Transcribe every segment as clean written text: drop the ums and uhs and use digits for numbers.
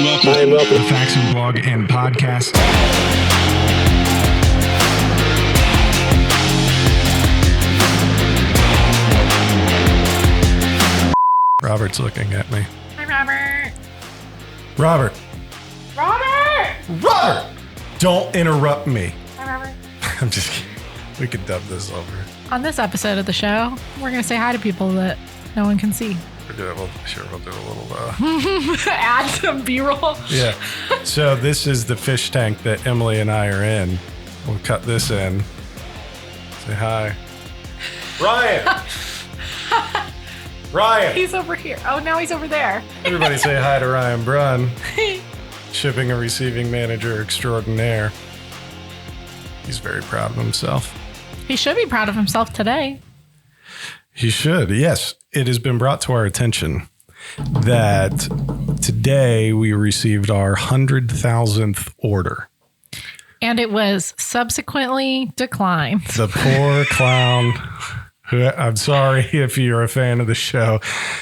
Hi, and welcome to the Faxon blog and podcast. Robert's looking at me. Hi, Robert. Robert! Robert! Robert! Don't interrupt me. Hi, Robert. I'm just kidding. We could dub this over. On this episode of the show, we're going to say hi to people that no one can see. We'll do a little... Add some B-roll. Yeah. So this is the fish tank that Emily and I are in. We'll cut this in. Say hi. Ryan! Ryan! He's over here. Oh, now he's over there. Everybody say hi to Ryan Brunn, shipping and receiving manager extraordinaire. He's very proud of himself. He should be proud of himself today. He should, yes. It has been brought to our attention that today we received our 100,000th order. And it was subsequently declined. The poor clown. I'm sorry if you're a fan of the show.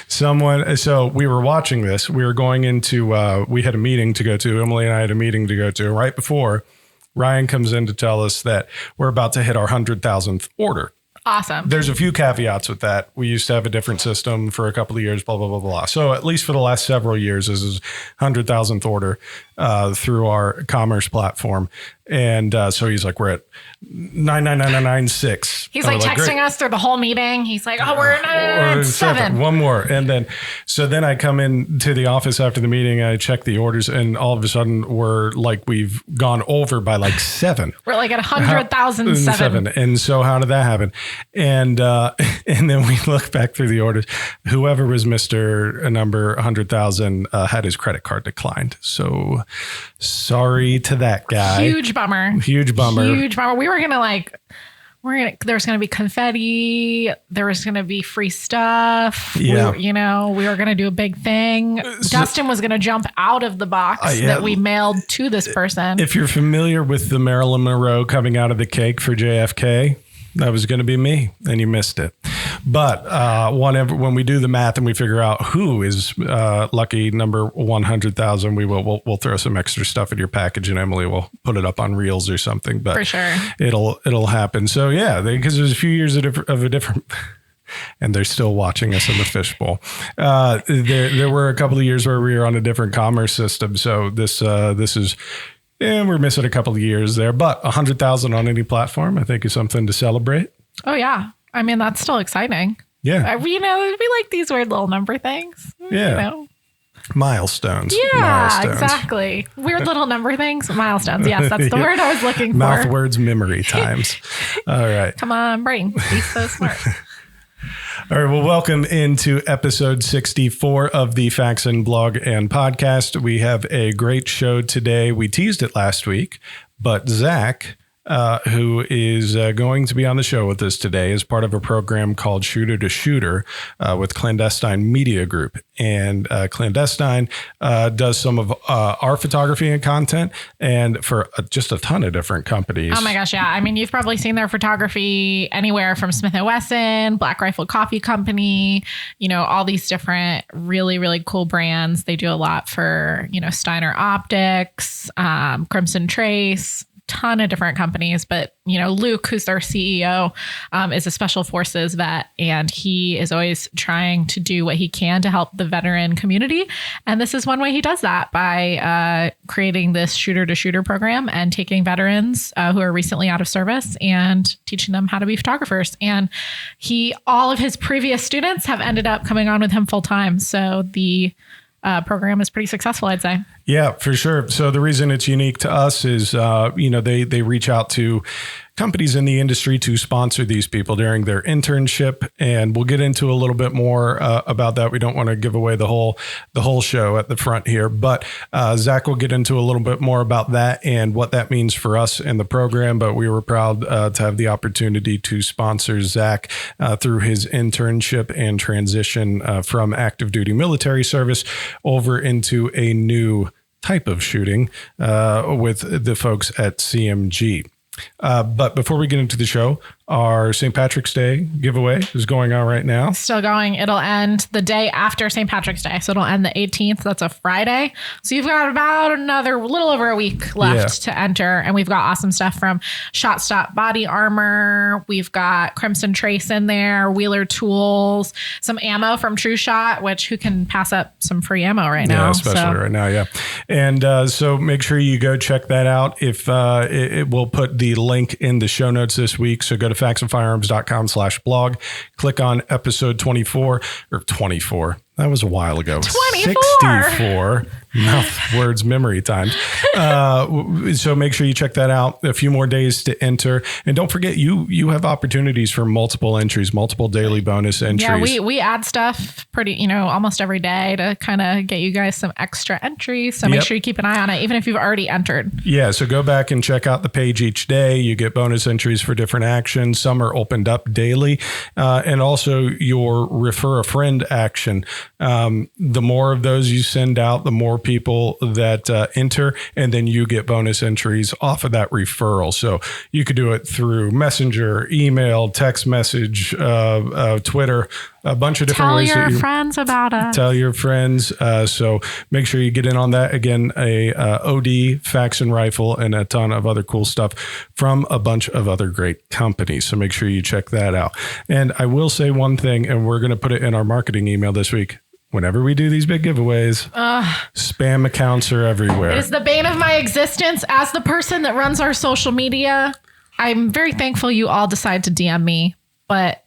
So we were watching this. We were going into, we had a meeting to go to. Emily and I had a meeting to go to. Right before, Ryan comes in to tell us that we're about to hit our 100,000th order. Awesome. There's a few caveats with that. We used to have a different system for a couple of years, blah, blah, blah, blah. So at least for the last several years, this is 100,000th order through our commerce platform. And so he's like, we're at 99996. He's like texting great. Us through the whole meeting. He's like, oh, we're in 7. One more. And then I come in to the office after the meeting. And I check the orders, and all of a sudden we're like, we've gone over by like 7. We're like at 100,007. And so how did that happen? And then we look back through the orders. Whoever was Mr. Number 100,000 had his credit card declined. So sorry to that guy. Huge bummer. Huge bummer. We were going to there's going to be confetti. There was going to be free stuff. Yeah. We were going to do a big thing. Dustin was going to jump out of the box that we mailed to this person. If you're familiar with the Marilyn Monroe coming out of the cake for JFK, that was going to be me, and you missed it. But when we do the math and we figure out who is lucky number 100,000, we'll throw some extra stuff in your package, and Emily will put it up on Reels or something. But for sure, it'll happen. So yeah, because there's a few years of a different. And they're still watching us in the fishbowl. There were a couple of years where we were on a different commerce system. So this is. And we're missing a couple of years there, but 100,000 on any platform, I think, is something to celebrate. Oh, yeah. I mean, that's still exciting. Yeah. We like these weird little number things. Yeah. Milestones. Yeah, exactly. Weird little number things. Milestones. Yes, that's the word I was looking for. Mouth words, memory times. All right. Come on, brain. Be so smart. All right, well, welcome into episode 64 of the Faxon blog and podcast. We have a great show today. We teased it last week, but Zach, who is going to be on the show with us today, is part of a program called Shooter to Shooter with Clandestine Media Group. And Clandestine does some of our photography and content, and for just a ton of different companies. Oh my gosh, yeah. I mean, you've probably seen their photography anywhere from Smith & Wesson, Black Rifle Coffee Company, all these different really, really cool brands. They do a lot for, Steiner Optics, Crimson Trace, ton of different companies, but Luke, who's their CEO, is a special forces vet, and he is always trying to do what he can to help the veteran community. And this is one way he does that, by creating this shooter to shooter program and taking veterans who are recently out of service and teaching them how to be photographers. And all of his previous students have ended up coming on with him full time. So the program is pretty successful, I'd say. Yeah, for sure. So the reason it's unique to us is, they reach out to companies in the industry to sponsor these people during their internship. And we'll get into a little bit more about that. We don't want to give away the whole show at the front here, but Zach will get into a little bit more about that and what that means for us in the program. But we were proud to have the opportunity to sponsor Zach through his internship and transition from active duty military service over into a new type of shooting with the folks at CMG. But before we get into the show, our St. Patrick's Day giveaway is going on right now. Still going. It'll end the day after St. Patrick's Day. So it'll end the 18th. That's a Friday. So you've got about another little over a week left to enter. And we've got awesome stuff from Shot Stop Body Armor. We've got Crimson Trace in there, Wheeler Tools, some ammo from True Shot, which who can pass up some free ammo right now? Yeah, especially right now. Yeah. And so make sure you go check that out. If it will put the link in the show notes this week. So go to faxonfirearms.com/blog, click on episode 24 or 24. That was a while ago. 24. 64. Mouth words memory times. So make sure you check that out. A few more days to enter. And don't forget, you have opportunities for multiple entries, multiple daily bonus entries. Yeah, we add stuff pretty, almost every day to kind of get you guys some extra entries. So make sure you keep an eye on it, even if you've already entered. Yeah, so go back and check out the page each day. You get bonus entries for different actions. Some are opened up daily. And also your refer a friend action. The more of those you send out, the more people that enter, and then you get bonus entries off of that referral. So you could do it through Messenger, email, text message, Twitter, a bunch of different ways. Tell your friends about us. Tell your friends. So make sure you get in on that. Again, a OD Faxon rifle and a ton of other cool stuff from a bunch of other great companies. So make sure you check that out. And I will say one thing, and we're going to put it in our marketing email this week. Whenever we do these big giveaways, spam accounts are everywhere. It is the bane of my existence as the person that runs our social media. I'm very thankful you all decide to DM me, but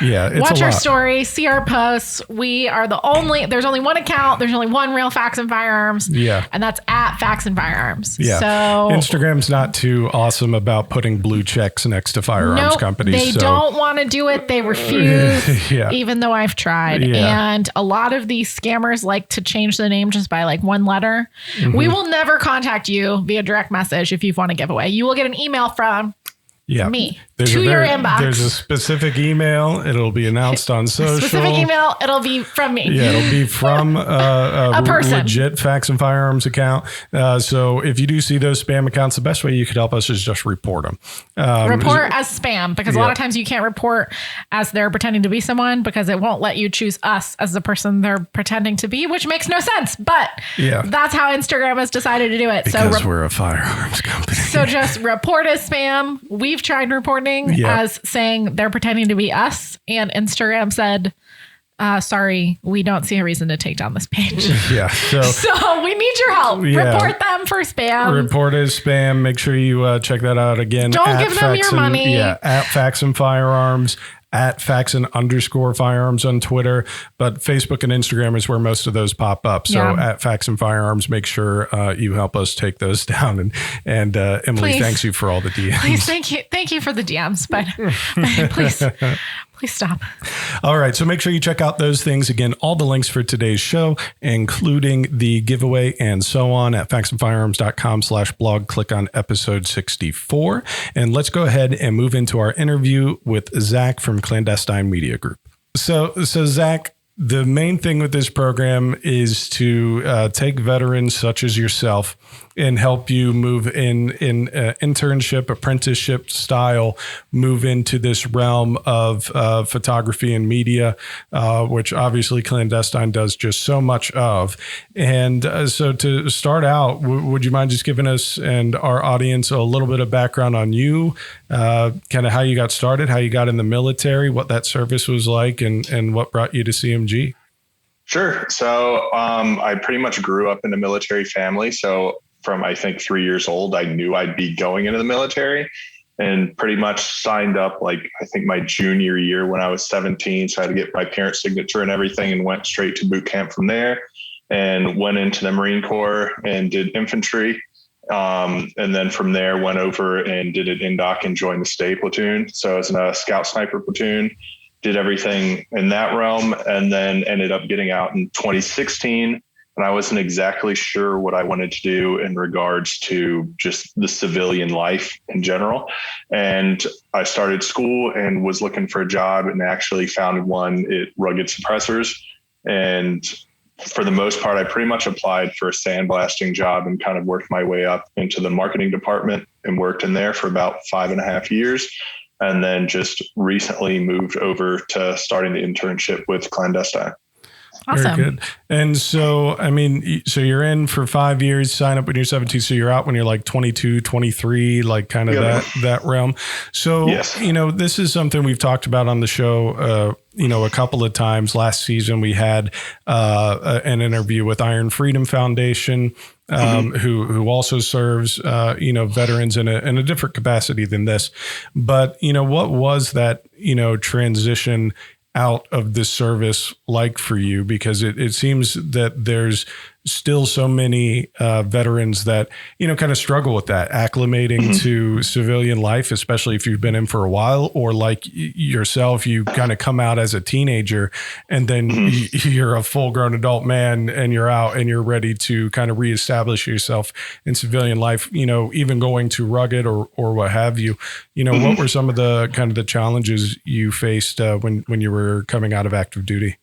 it's watch our story, see our posts. We are there's only one account. There's only one real Faxon Firearms. Yeah. And that's at Faxon Firearms. Yeah. So Instagram's not too awesome about putting blue checks next to firearms companies. They don't want to do it. They refuse, even though I've tried. Yeah. And a lot of these scammers like to change the name just by like one letter. Mm-hmm. We will never contact you via direct message if you want a giveaway. You will get an email from me to your inbox. There's a specific email. It'll be announced on social. Specific email. It'll be from me. Yeah, it'll be from a person. Legit Faxon Firearms account. So if you do see those spam accounts, the best way you could help us is just report them. Report as spam, because a lot of times you can't report as they're pretending to be someone because it won't let you choose us as the person they're pretending to be, which makes no sense. But that's how Instagram has decided to do it. Because we're a firearms company. So just report as spam. We've tried reporting as saying they're pretending to be us, and Instagram said, sorry, we don't see a reason to take down this page. So we need your help. Report them for spam. Report as spam. Make sure you check that out again. Don't give them your money. At Faxon Firearms. At Faxon_firearms on Twitter, but Facebook and Instagram is where most of those pop up. So at Faxon Firearms, make sure you help us take those down. And Emily, thanks you for all the DMs. Please, thank you for the DMs, but please stop. All right, so make sure you check out those things. Again, all the links for today's show, including the giveaway and so on, at faxonfirearms.com/blog. Click on episode 64, and let's go ahead and move into our interview with Zach from Clandestine Media Group. So Zach, the main thing with this program is to take veterans such as yourself and help you move in internship, apprenticeship style, move into this realm of photography and media, which obviously Clandestine does just so much of. And so to start out, would you mind just giving us and our audience a little bit of background on you, kind of how you got started, how you got in the military, what that service was like, and what brought you to CMG? Sure. So I pretty much grew up in a military family. So from, I think, 3 years old, I knew I'd be going into the military, and pretty much signed up, like, I think my junior year when I was 17. So I had to get my parents' signature and everything, and went straight to boot camp from there, and went into the Marine Corps and did infantry. And then from there went over and did an indoc and joined the stay platoon. So I was in a scout sniper platoon, did everything in that realm, and then ended up getting out in 2016. And I wasn't exactly sure what I wanted to do in regards to just the civilian life in general. And I started school and was looking for a job, and actually found one at Rugged Suppressors. And for the most part, I pretty much applied for a sandblasting job and kind of worked my way up into the marketing department, and worked in there for about 5.5 years. and then just recently moved over to starting the internship with Clandestine. Awesome. Very good. And so, I mean, so you're in for 5 years, sign up when you're 17. So you're out when you're like 22, 23, like kind of that realm. So, yes. This is something we've talked about on the show, a couple of times. Last season, we had an interview with Iron Freedom Foundation, who also serves, veterans in a different capacity than this. But, what was that, transition out of this service like for you? Because it seems that there's still so many veterans that, kind of struggle with that, acclimating to civilian life, especially if you've been in for a while, or like yourself, you kind of come out as a teenager and then you're a full grown adult man and you're out and you're ready to kind of reestablish yourself in civilian life, even going to rugged or what have you. What were some of the kind of the challenges you faced when you were coming out of active duty?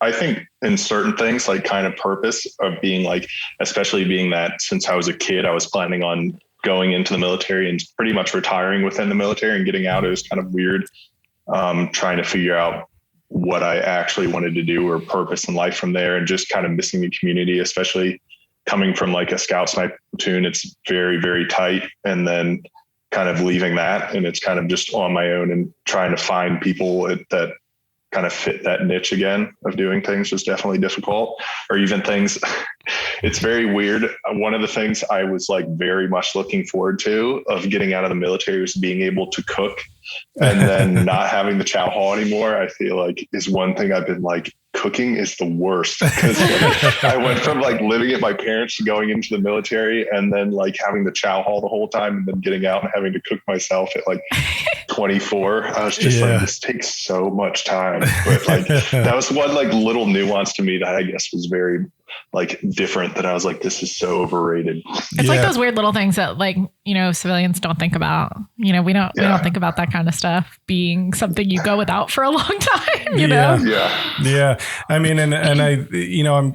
I think in certain things, like kind of purpose of being like, especially being that since I was a kid, I was planning on going into the military and pretty much retiring within the military and getting out. It was kind of weird, trying to figure out what I actually wanted to do or purpose in life from there, and just kind of missing the community, especially coming from like a scout sniper platoon. It's very, very tight. And then kind of leaving that, and it's kind of just on my own and trying to find people that kind of fit that niche again of doing things was definitely difficult. Or even things, it's very weird. One of the things I was like very much looking forward to of getting out of the military was being able to cook, and then not having the chow hall anymore, I feel like is one thing I've been like, cooking is the worst, because I went from like living at my parents to going into the military, and then like having the chow hall the whole time, and then getting out and having to cook myself at like 24. I was just like, this takes so much time. But like that was one like little nuance to me that I guess was very like different, that I was like, this is so overrated. It's like those weird little things that like, civilians don't think about. We don't think about that kind of stuff being something you go without for a long time, you know? Yeah. I mean, and I,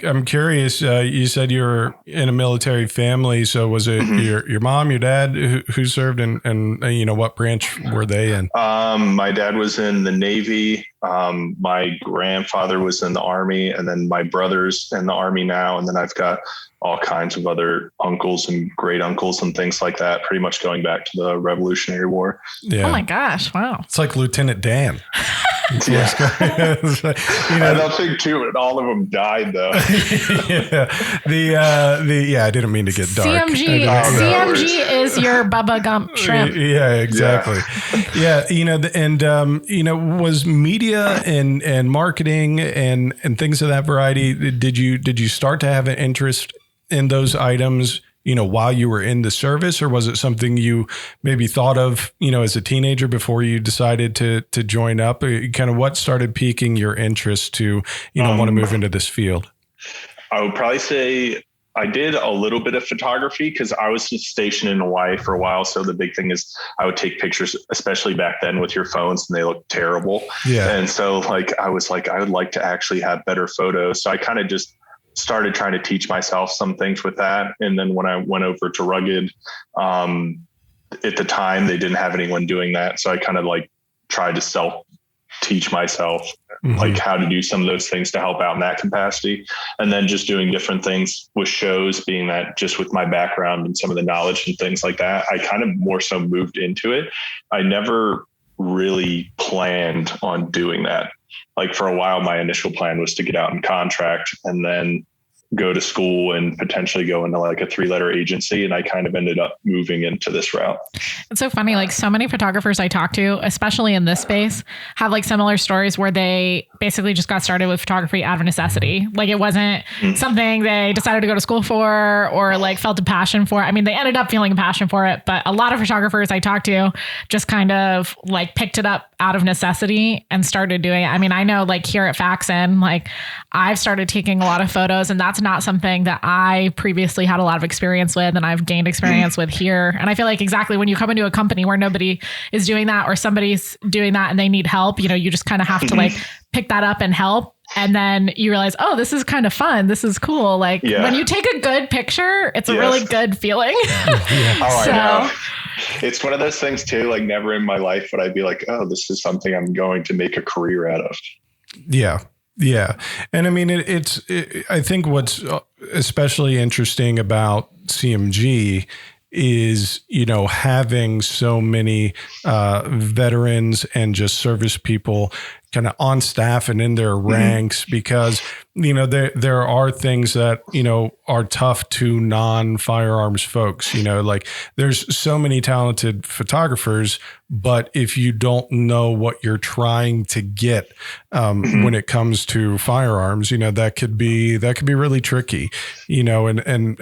I'm curious, you said you were in a military family. So was it your mom, your dad who served, and what branch were they in? My dad was in the Navy. My grandfather was in the Army, and then my brother's in the Army now. And then I've got all kinds of other uncles and great uncles and things like that, pretty much going back to the Revolutionary War. Yeah. Oh my gosh. Wow. It's like Lieutenant Dan. I don't think too, all of them died though. I didn't mean to get dark. CMG is your Bubba Gump shrimp. Yeah, exactly. Was media and marketing and things of that variety, did you start to have an interest in those items, while you were in the service, or was it something you maybe thought of, as a teenager before you decided to join up? Kind of what started piquing your interest to, want to move into this field? I would probably say I did a little bit of photography because I was stationed in Hawaii for a while. So the big thing is I would take pictures, especially back then with your phones, and they look terrible. Yeah. And so like, I was like, I would like to actually have better photos. So I kind of just started trying to teach myself some things with that. And then when I went over to Rugged, at the time they didn't have anyone doing that. So I kind of like tried to teach myself like how to do some of those things to help out in that capacity. And then just doing different things with shows, being that just with my background and some of the knowledge and things like that, I kind of more so moved into it. I never really planned on doing that. Like for a while, my initial plan was to get out and contract and then go to school and potentially go into like a 3-letter agency. And I kind of ended up moving into this route. It's so funny. Like so many photographers I talk to, especially in this space, have like similar stories where they basically just got started with photography out of necessity. Like it wasn't something they decided to go to school for or like felt a passion for. I mean, they ended up feeling a passion for it, but a lot of photographers I talk to just kind of like picked it up out of necessity and started doing it. I mean, I know like here at Faxon, like I've started taking a lot of photos, and that's not something that I previously had a lot of experience with, and I've gained experience with here. And I feel like exactly when you come into a company where nobody is doing that or somebody's doing that and they need help, you just kind of have to like pick that up and help. And then you realize, oh, this is kind of fun. This is cool. Like when you take a good picture, it's a really good feeling. I know. It's one of those things too, like never in my life would I be like, oh, this is something I'm going to make a career out of. Yeah. Yeah. And I mean, I think what's especially interesting about CMG is, having so many veterans and just service people kind of on staff and in their ranks, because, there are things that, are tough to non-firearms folks, like there's so many talented photographers, but if you don't know what you're trying to get when it comes to firearms, that could be really tricky, and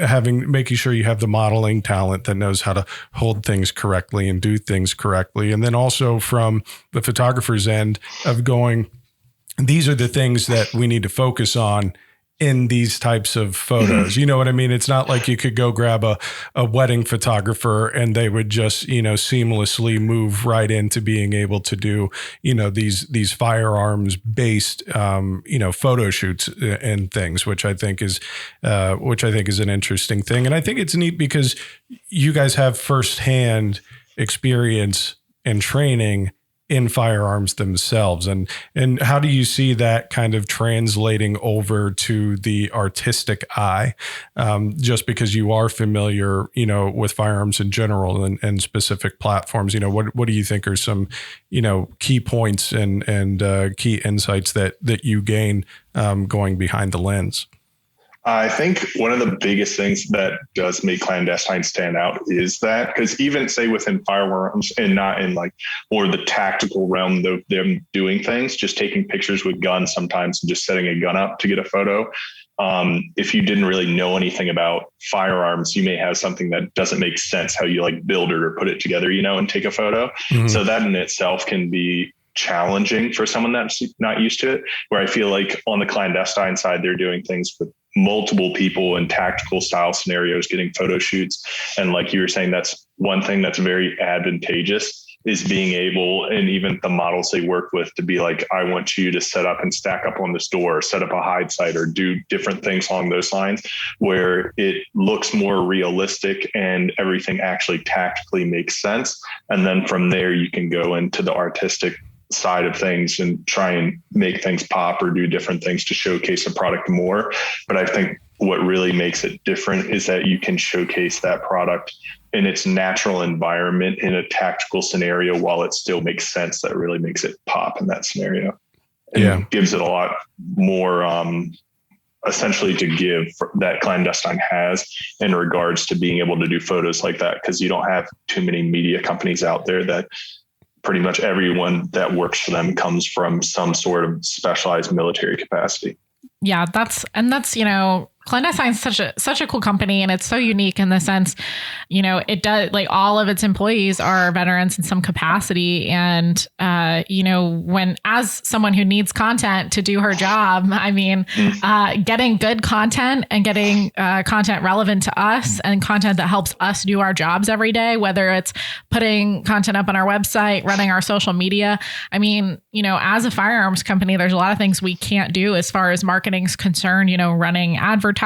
making sure you have the modeling talent that knows how to hold things correctly and do things correctly. And then also from the photographer's end of going, these are the things that we need to focus on in these types of photos. You know what I mean? It's not like you could go grab a wedding photographer and they would just, seamlessly move right into being able to do, these firearms based, photo shoots and things, which I think is an interesting thing. And I think it's neat because you guys have firsthand experience and training in firearms themselves. And how do you see that kind of translating over to the artistic eye? Just because you are familiar, with firearms in general and specific platforms, what do you think are some, key points and key insights that you gain going behind the lens? I think one of the biggest things that does make clandestine stand out is that, because even say within firearms and not in like more the tactical realm of them doing things, just taking pictures with guns sometimes and just setting a gun up to get a photo. If you didn't really know anything about firearms, you may have something that doesn't make sense how you like build it or put it together, and take a photo. Mm-hmm. So that in itself can be challenging for someone that's not used to it, where I feel like on the clandestine side, they're doing things with multiple people in tactical style scenarios, getting photo shoots. And like you were saying, that's one thing that's very advantageous is being able, and even the models they work with, to be like, I want you to set up and stack up on this door, set up a hide site, or do different things along those lines where it looks more realistic and everything actually tactically makes sense. And then from there, you can go into the artistic side of things and try and make things pop or do different things to showcase a product more. But I think what really makes it different is that you can showcase that product in its natural environment in a tactical scenario while it still makes sense. That really makes it pop in that scenario. And gives it a lot more essentially to give that clandestine has in regards to being able to do photos like that, because you don't have too many media companies out there that pretty much everyone that works for them comes from some sort of specialized military capacity. Yeah, that's Clandestine is such a cool company, and it's so unique in the sense, it does, like, all of its employees are veterans in some capacity. And, when, as someone who needs content to do her job, I mean, getting good content and getting content relevant to us and content that helps us do our jobs every day, whether it's putting content up on our website, running our social media. I mean, as a firearms company, there's a lot of things we can't do as far as marketing is concerned, running advertisements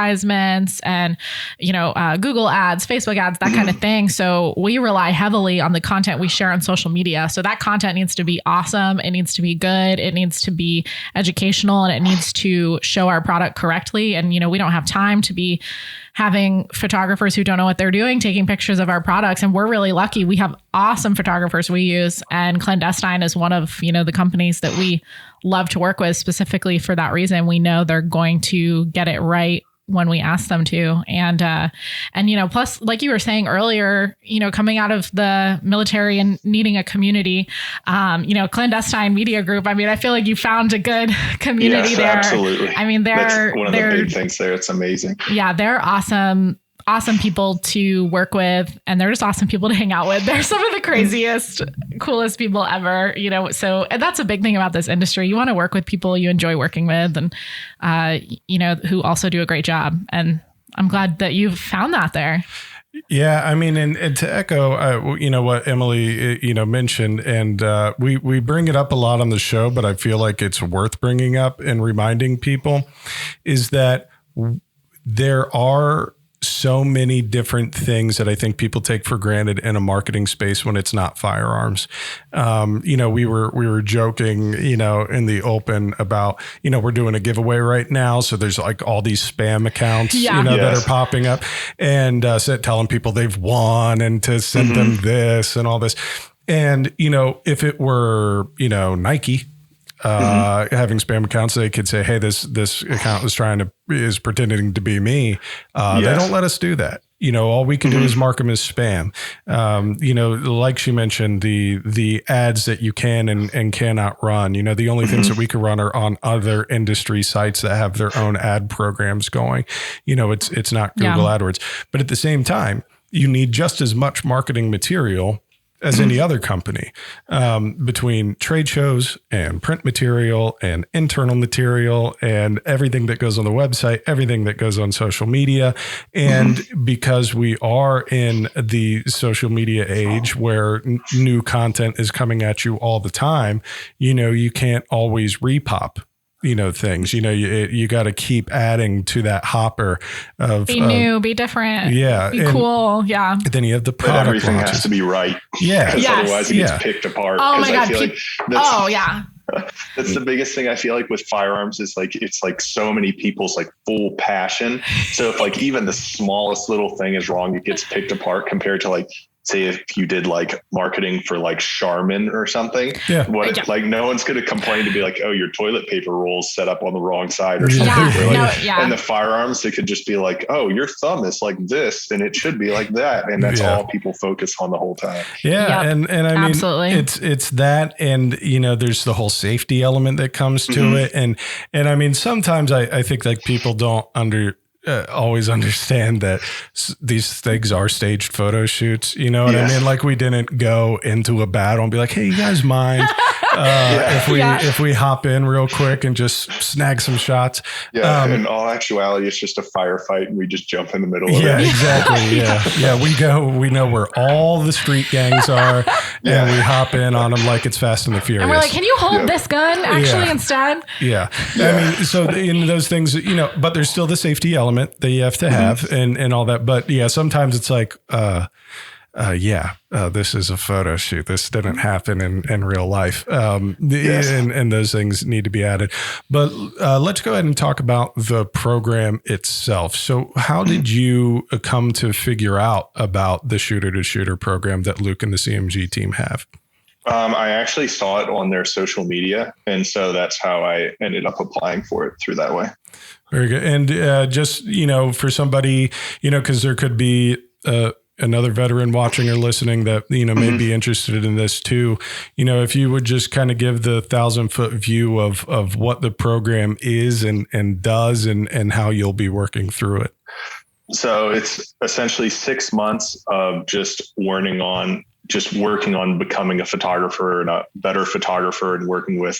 and, Google ads, Facebook ads, that kind of thing. So we rely heavily on the content we share on social media. So that content needs to be awesome. It needs to be good. It needs to be educational, and it needs to show our product correctly. And, we don't have time to be having photographers who don't know what they're doing taking pictures of our products. And we're really lucky. We have awesome photographers we use, and Clandestine is one of, the companies that we love to work with specifically for that reason. We know they're going to get it right when we ask them to. And plus, like you were saying earlier, coming out of the military and needing a community, Clandestine Media Group, I mean, I feel like you found a good community there. Absolutely. I mean, that's one of the big things there. It's amazing. Yeah, they're awesome people to work with, and they're just awesome people to hang out with. They're some of the craziest, coolest people ever, so, and that's a big thing about this industry. You want to work with people you enjoy working with, and, who also do a great job. And I'm glad that you've found that there. Yeah. I mean, and to echo, what Emily, mentioned, and we bring it up a lot on the show, but I feel like it's worth bringing up and reminding people, is that there are so many different things that I think people take for granted in a marketing space when it's not firearms. We were joking, in the open about, we're doing a giveaway right now. So there's like all these spam accounts, that are popping up and telling people they've won and to send them this and all this. And, if it were, Nike, having spam accounts, they could say, hey, this account is pretending to be me. They don't let us do that. All we can do is mark them as spam. Like she mentioned, the ads that you can and cannot run, the only things that we can run are on other industry sites that have their own ad programs going. It's not Google AdWords, but at the same time, you need just as much marketing material as any other company, between trade shows and print material and internal material and everything that goes on the website, everything that goes on social media. And because we are in the social media age where new content is coming at you all the time, you can't always repop things, you got to keep adding to that hopper of be new, be different. Yeah. Be cool. Yeah. Then you have the product. But everything launches. has to be right. Yeah. Because otherwise it gets picked apart. Oh my God. That's the biggest thing I feel like with firearms is like, it's like so many people's like full passion. So if like even the smallest little thing is wrong, it gets picked apart compared to like, say if you did like marketing for like Charmin or something, like no one's going to complain to be like, oh, your toilet paper roll's set up on the wrong side or something. And the firearms, it could just be like, oh, your thumb is like this and it should be like that. And that's all people focus on the whole time. Yeah. Yep. And I mean, absolutely. it's that, and there's the whole safety element that comes to it. And I mean, sometimes I think like people don't always understand that these things are staged photo shoots. You know what I mean? Like we didn't go into a battle and be like, hey, you guys mind if we hop in real quick and just snag some shots? Yeah. In all actuality, it's just a firefight and we just jump in the middle of it. Yeah, exactly. Yeah. We know where all the street gangs are and we hop in on them like it's Fast and the Furious. And we're like, can you hold this gun instead? Yeah. I mean, so in those things, but there's still the safety element that you have to have and all that. But yeah, sometimes it's like, this is a photo shoot. This didn't happen in real life. And those things need to be added. But let's go ahead and talk about the program itself. So how did you come to figure out about the shooter to shooter program that Luke and the CMG team have? I actually saw it on their social media. And so that's how I ended up applying for it through that way. Very good. And just, for somebody, because there could be another veteran watching or listening that, may be interested in this too, if you would just kind of give the 1,000-foot view of what the program is and does and how you'll be working through it. So it's essentially 6 months of just working on becoming a photographer and a better photographer and working with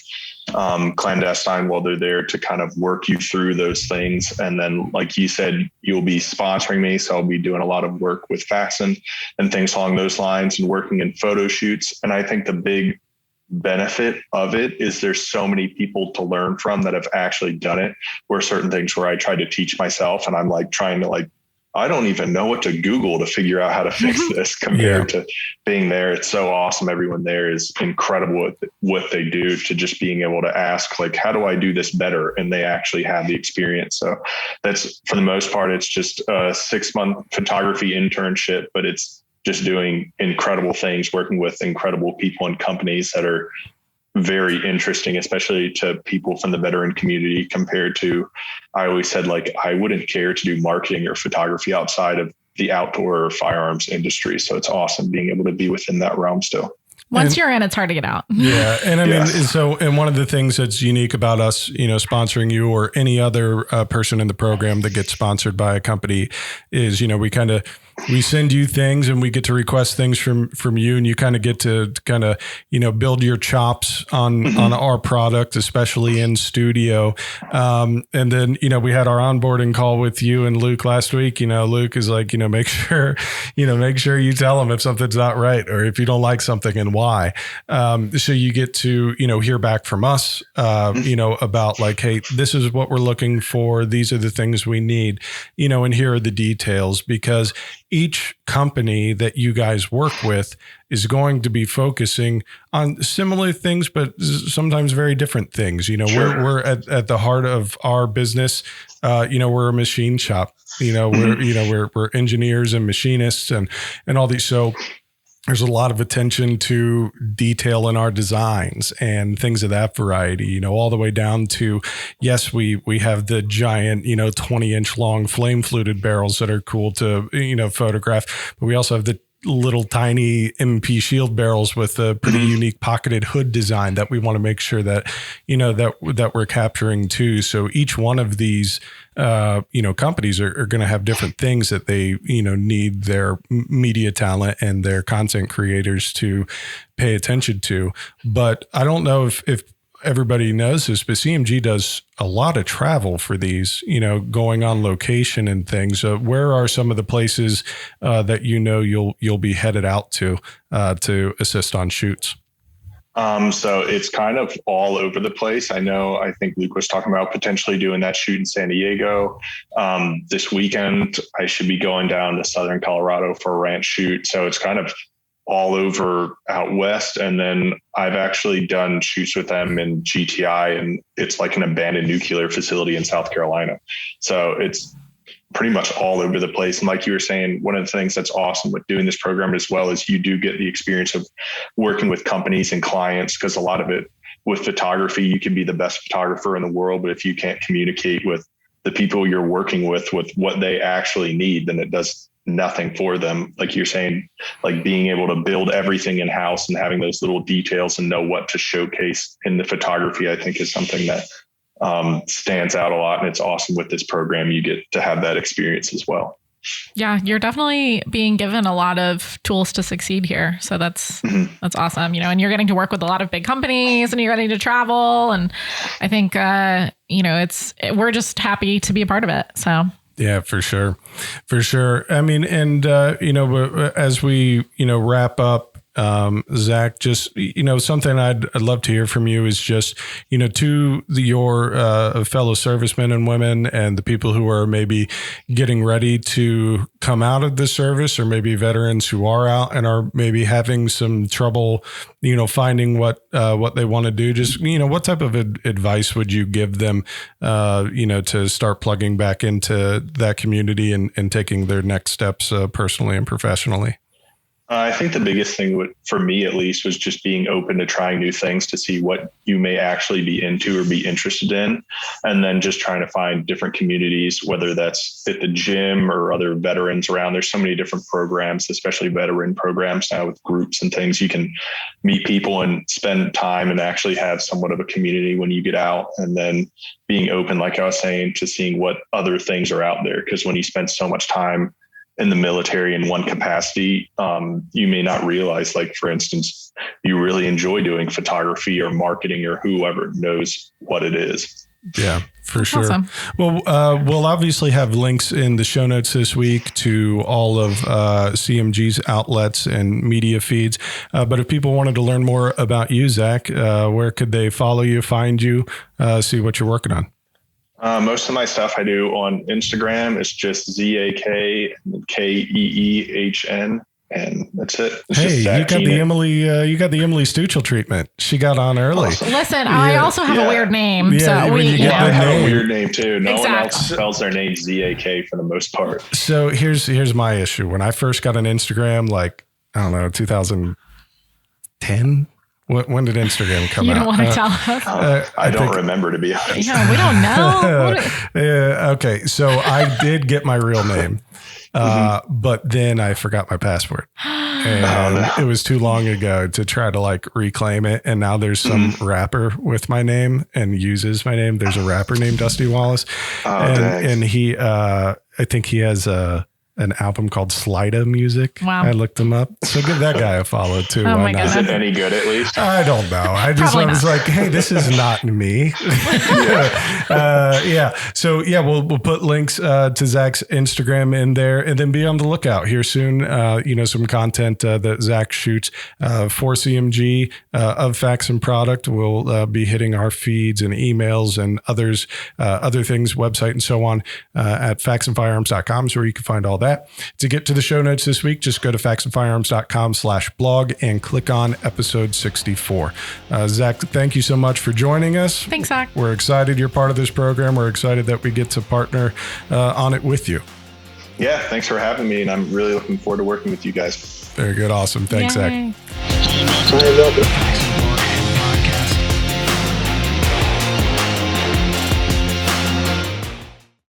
clandestine while they're there to kind of work you through those things. And then, like you said, you'll be sponsoring me. So I'll be doing a lot of work with Faxon and things along those lines and working in photo shoots. And I think the big benefit of it is there's so many people to learn from that have actually done it, where certain things where I try to teach myself and I'm like trying to like, I don't even know what to Google to figure out how to fix this compared to being there. It's so awesome. Everyone there is incredible at what they do, to just being able to ask, like, how do I do this better? And they actually have the experience. So that's, for the most part, it's just a 6-month photography internship, but it's just doing incredible things, working with incredible people and companies that are very interesting, especially to people from the veteran community compared to, I always said, like, I wouldn't care to do marketing or photography outside of the outdoor firearms industry. So it's awesome being able to be within that realm still. Once you're in, it's hard to get out. Yeah. And I mean, and one of the things that's unique about us, sponsoring you or any other person in the program that gets sponsored by a company is, we send you things and we get to request things from you, and you kind of get to build your chops on our product, especially in studio. And then, we had our onboarding call with you and Luke last week. Luke is like, make sure you tell them if something's not right or if you don't like something and why. So you get to, hear back from us, about like, hey, this is what we're looking for. These are the things we need, and here are the details, because each company that you guys work with is going to be focusing on similar things, but sometimes very different things. Sure. We're at the heart of our business. We're a machine shop. We're engineers and machinists and all these. So there's a lot of attention to detail in our designs and things of that variety, all the way down to, yes, we have the giant, 20-inch long flame fluted barrels that are cool to, photograph, but we also have the little tiny MP shield barrels with a pretty unique pocketed hood design that we want to make sure that, that we're capturing too. So each one of these, companies are going to have different things that they, need their media talent and their content creators to pay attention to. But I don't know if everybody knows this, but CMG does a lot of travel for these, going on location and things. Where are some of the places that you'll be headed out to assist on shoots? So it's kind of all over the place. I think Luke was talking about potentially doing that shoot in San Diego. This weekend, I should be going down to Southern Colorado for a ranch shoot. So it's kind of all over out west. And then I've actually done shoots with them in GTI, and it's like an abandoned nuclear facility in South Carolina. So it's pretty much all over the place. And like you were saying, one of the things that's awesome with doing this program as well is you do get the experience of working with companies and clients, because a lot of it with photography, you can be the best photographer in the world, but if you can't communicate with the people you're working with what they actually need, then it does nothing for them. Like you're saying, like being able to build everything in house and having those little details and know what to showcase in the photography, I think is something that stands out a lot. And it's awesome with this program. You get to have that experience as well. Yeah, you're definitely being given a lot of tools to succeed here. So that's awesome. And you're getting to work with a lot of big companies, and you're getting to travel. And I think, we're just happy to be a part of it. So. Yeah, for sure. For sure. I mean, and, as we, wrap up, Zach, just, something I'd love to hear from you is just, to your fellow servicemen and women and the people who are maybe getting ready to come out of the service, or maybe veterans who are out and are maybe having some trouble, finding what they want to do. Just, what type of advice would you give them, to start plugging back into that community and taking their next steps personally and professionally? I think the biggest thing for me, at least, was just being open to trying new things to see what you may actually be into or be interested in. And then just trying to find different communities, whether that's at the gym or other veterans around. There's so many different programs, especially veteran programs now with groups and things. You can meet people and spend time and actually have somewhat of a community when you get out. And then being open, like I was saying, to seeing what other things are out there. Because when you spend so much time in the military in one capacity, you may not realize, like, for instance, you really enjoy doing photography or marketing or whoever knows what it is. Yeah, for sure. Awesome. Well, we'll obviously have links in the show notes this week to all of CMG's outlets and media feeds. But if people wanted to learn more about you, Zach, where could they follow you, find you, see what you're working on? Most of my stuff I do on Instagram is just ZAKKEEHN, and that's it. It's hey, you got the Emily Stuchel treatment. She got on early. Listen, I also have a weird name. Yeah, so I have a weird name too. No one else spells their name ZAK for the most part. So here's my issue. When I first got an Instagram, like, I don't know, 2010. When did Instagram come out? You don't want to tell us? I don't remember, to be honest. Yeah, we don't know. Okay, so I did get my real name, but then I forgot my password. And it was too long ago to try to like reclaim it. And now there's some rapper with my name and uses my name. There's a rapper named Dusty Wallace. And he, I think he has a an album called Slida Music. Wow. I looked him up. So give that guy a follow too. Oh Why my not? Is it any good at least? I don't know. I was like, hey, this is not me. Yeah. So yeah, we'll put links to Zach's Instagram in there, and then be on the lookout here soon. Some content that Zach shoots for CMG of Faxon product will be hitting our feeds and emails and other things, website and so on at faxonfirearms.com, is where you can find all that. To get to the show notes this week, just go to faxonfirearms.com/blog and click on episode 64. Zach, thank you so much for joining us. Thanks, Zach. We're excited you're part of this program. We're excited that we get to partner on it with you. Yeah, thanks for having me, and I'm really looking forward to working with you guys. Very good. Awesome. Thanks, Yay. Zach.